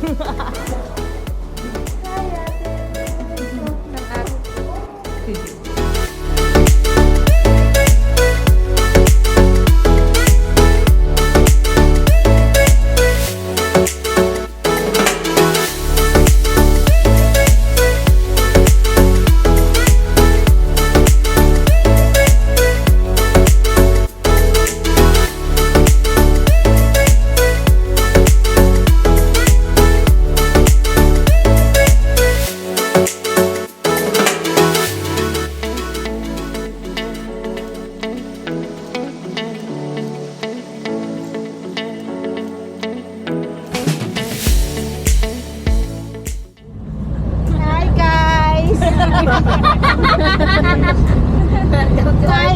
Hi,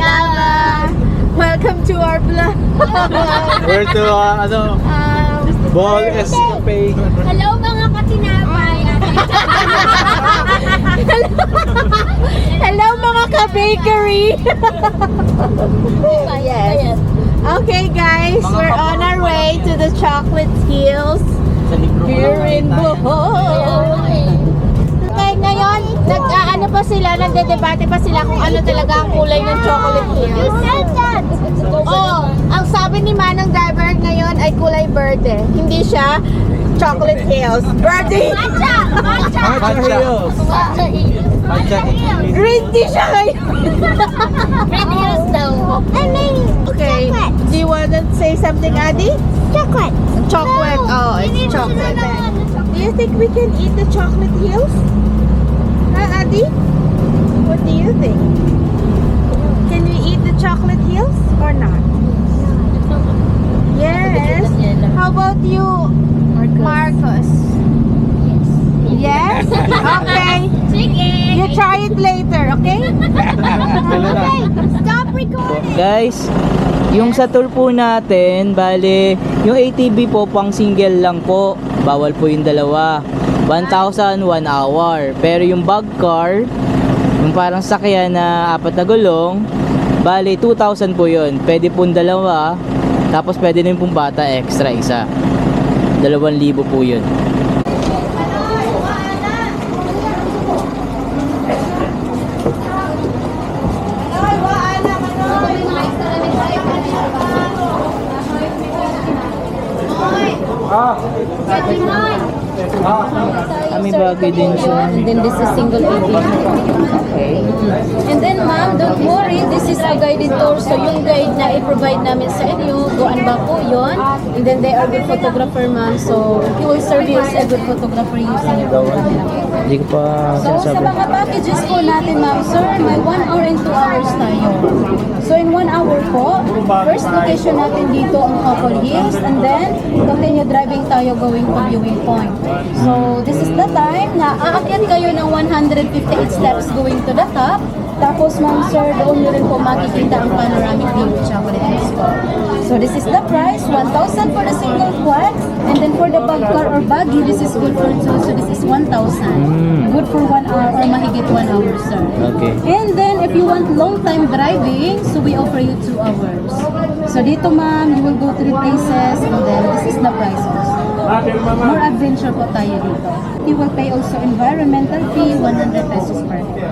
Ava. Welcome to our vlog. We're to, Bohol Escape. Hello mga katinapay. Hello mga ka-bakery. Yes. Okay guys, we're on our way to the Chocolate Hills here in Bohol. Okay, ngayon, nag-ano pa sila, nagdedebate pa sila kung ano talaga ang kulay ng Chocolate Hills. Oh, ang sabi ni Manang driver ngayon ay kulay verde. Hindi siya Chocolate Hills. Verde! Matcha Hills. Green tea siya ngayon. Red Hills daw. Okay, do you want to say something, Adi? Chocolate. Chocolate. Oh, it's chocolate. Do you think we can eat the Chocolate Hills? Huh, Adi? What do you think? Can we eat the Chocolate Hills or not? Yes. How about you, Marcos? Yes? Okay. You try it later, okay? Okay. Stop recording. Guys, yung sa tour po natin, bale, yung ATV po pang single lang po. Bawal po yung dalawa. 1,000 1 hour. Pero yung bag car, yung parang sakyan na 4 na gulong, bale 2,000 po yun. Pwede po dalawa. Tapos pwede na yung pong bata extra isa. 2,000 po yun. May bagay din siya. And then this is single AV. Okay. And then ma'am, don't worry, this is a guided tour. So yung guide na i-provide namin sa inyo, Goan ba po yun? And then they are good photographer ma'am. So he will serve you as a good photographer using your camera. Hindi ko pa So sa sinasabi. mga packages po natin ma'am, sir, may 1 hour and 2 hours tayo. So in 1 hour po, first location natin dito ang Couple Hills, and then continue driving tayo going to viewing point. So this is the time na aakyat kayo ng 158 steps going to the top. Tapos ma'am sir, doon nyo rin po makikita ang panoramic view of Chocolate Hills po. So this is the price, 1,000 for the single quad, and then for the bag car or buggy, this is good for 2, so this is 1,000. Good for 1 hour or mahigit 1 hour sir. Okay. And then if you want long time driving, so we offer you 2 hours. So dito ma'am, you will go to the places, and then this is the price also. More adventure po tayo dito. You will pay also environmental fee, 100 pesos per day.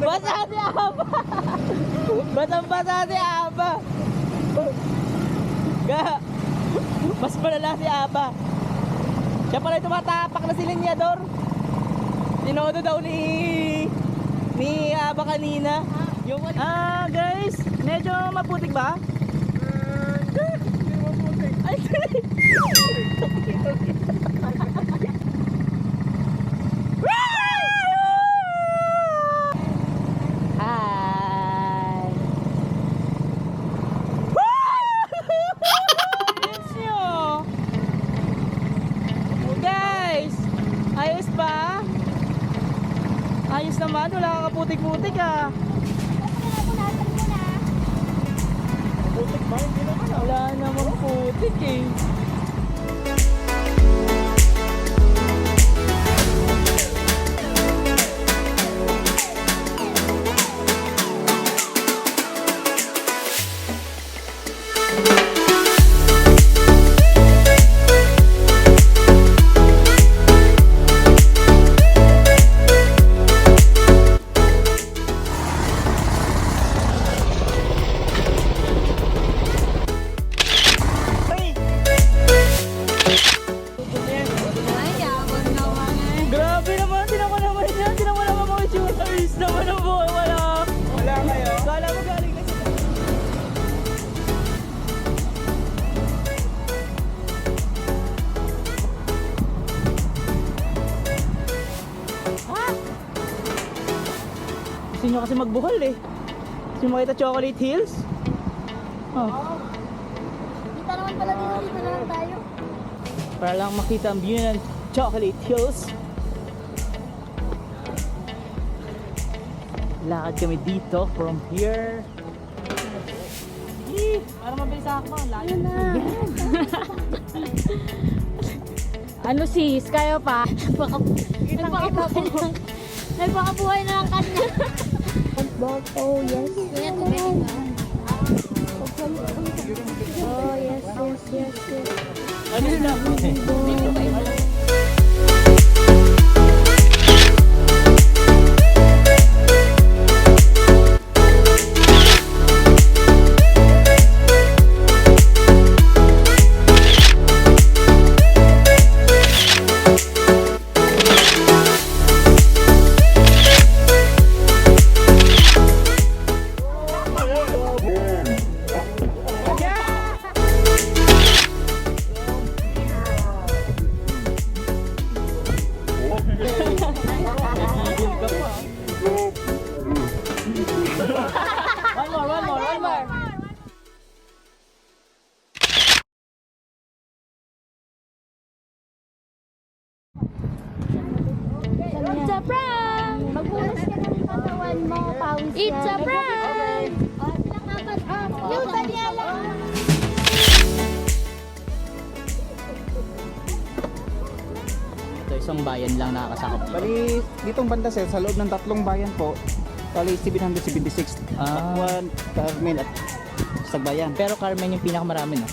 Basa si Aba. Basang-basa si Aba. Mas malala si Aba. Siya pala yung tumatapak na si Lenyador. Tinodo daw ni Aba kanina. Yung guys, medyo maputik ba? Ay, hi. Guys, ayos pa? Ayos naman, wala kang kaputik-putik ah. Putik ba? Hindi naman. Wala namang putik eh. Grabe naman, tinawa naman yan. Tinawa naman mga shooters naman ang buhay. Wala kayo? Kala mo galing na sila. Gusto nyo kasi magbuhol eh. Gusto nyo makita Chocolate Hills? Oh. Kita naman pala dito na lang tayo. Para lang makita ang view ng Chocolate Hills. Lakad kami dito from here. Para mabilis ako, layo na. Ano sis, kayo pa? Nagpakabuhay na lang kanya. Oh yes. Kuya, tubig ba? Oh yes. Ano yun lang? One more. It's a prank! Magbulas ka ng katawan mo, pawis ka. It's a prank! Yung tanya lang. Ito isang bayan lang nakakasakop. Bali, ditong banda sir, sa loob ng 3 bayan po, bali 776. Baclayon, Carmen at Sagbayan. Pero Carmen yung pinakamarami no?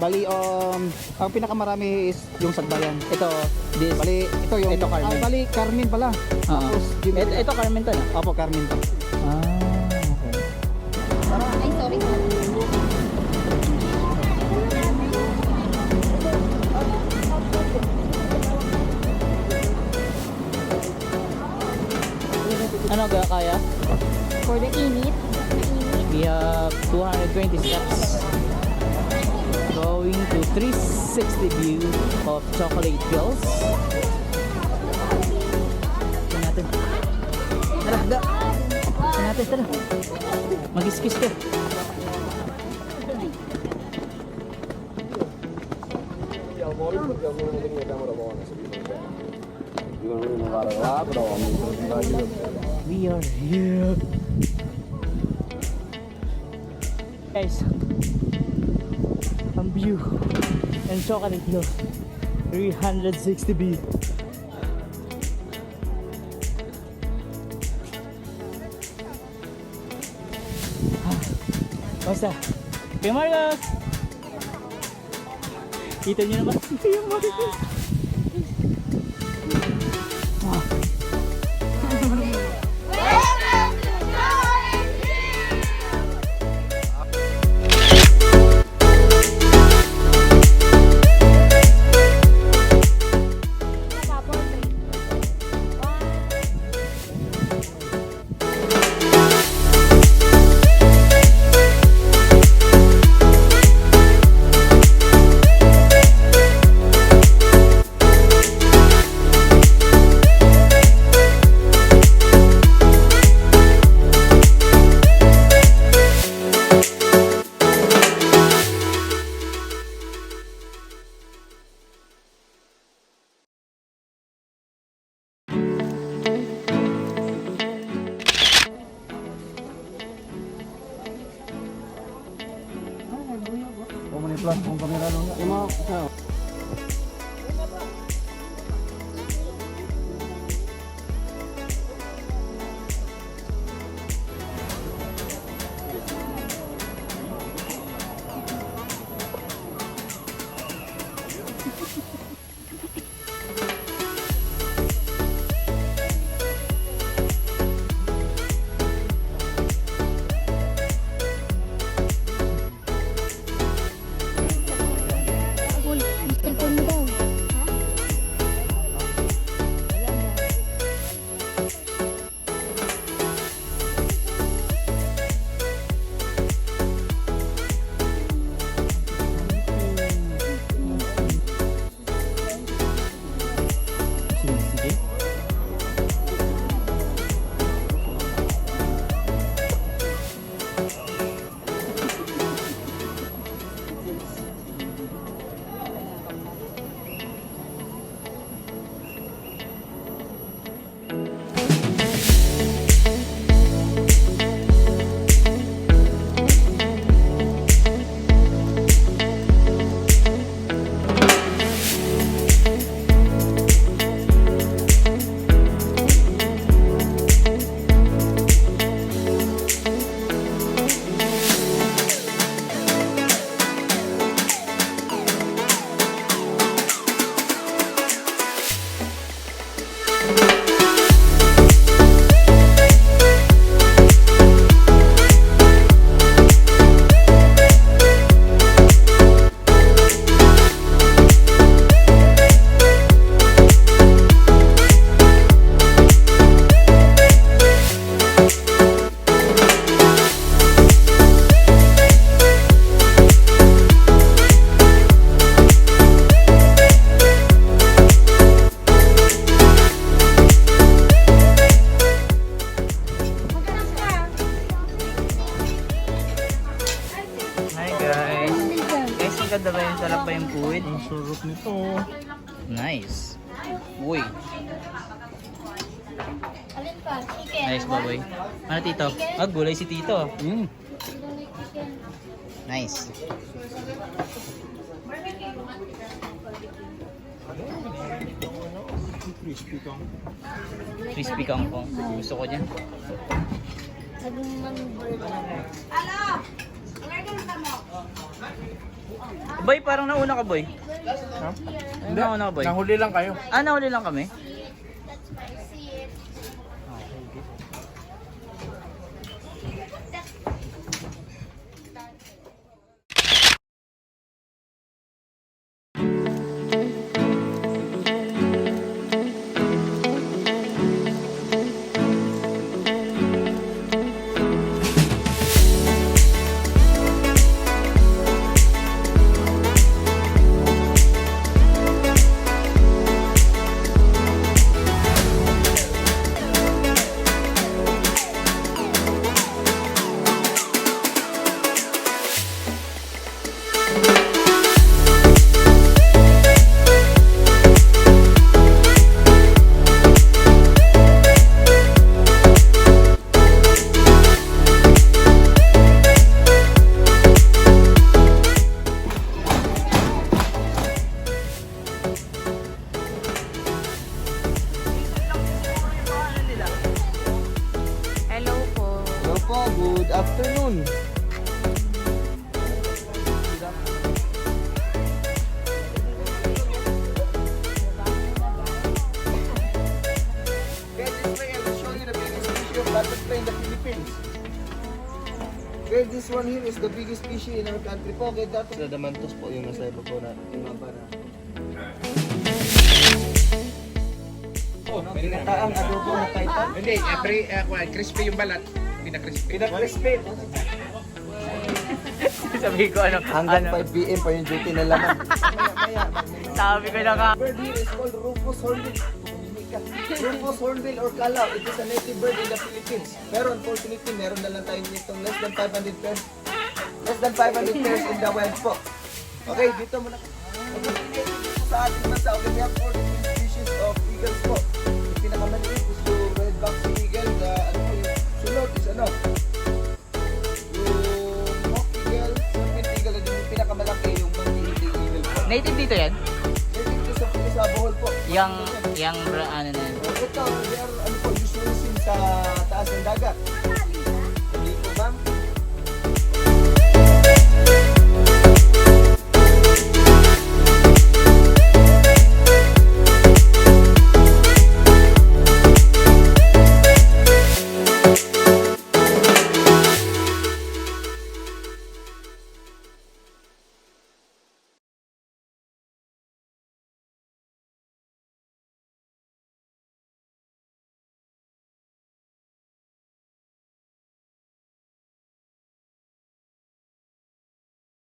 Bali, ang pinakamarami is yung Sagbayan. Ito, this. Bali, ito yung... Ito, Carmen. bali, Carmen pala. Tapos, yung... Ito Carmen to no? Opo, Carmen to. Okay. Ay, sorry. Ano kaya? For the init. We have 220 steps. Going to 360 view of Chocolate Hills. Tignan natin. Tara, da. Tignan natin, tara. Mag-iskis ka. We are here. Guys, ang view and Chocolate Hill 360 view. Basta Kuya Marcos, kita nyo naman si Kuya Marcos. ba? Kung kamera nung yung mga Cellphone mo daw. Sige. Hi guys. Guys, ang ganda ba yung sarap ba yung food? ang surot nito. Nice. Uy, Alin pa? Chicken. nice baboy. Ano tito? Ah, gulay si tito. Nice. Crispy kang. Crispy kangkong. Gusto ko niyan. Boy, parang nauna ka, boy. Hindi, Nauna ka, boy. nahuli lang kayo. Ah, nahuli lang kami. That's spicy. Good afternoon. Butterfly in the Philippines. Okay, this one here is the biggest species in our country po. Okay, that the damantos po yung nasa iba po na imabara. Pinataang adobo na Titan. Hindi, crispy yung balat. Pinakrispy. Pinakrispy. Sabi ko ano, Hanggang 5 PM pa yung duty na laman. Maya. sabi ko na ka. Bird here is called Rufus Hornbill. Rufus Hornbill or Calaw. It is a native bird in the Philippines. Pero unfortunately, meron na lang tayo nitong less than 500 pairs. Less than 500 pairs in the wild po. Okay, dito muna. Sa ating bansa, okay, we have 4 different species of eagles po. Yung pinakamaliit is yung red-backed eagle. Yung sunod is ano? Yung hawk eagle, serpent eagle, at yung pinakamalaki yung Native dito yan? Dito sa Bohol po. Yang ano na yan? Ito, they are, usually seen sa taas ng dagat.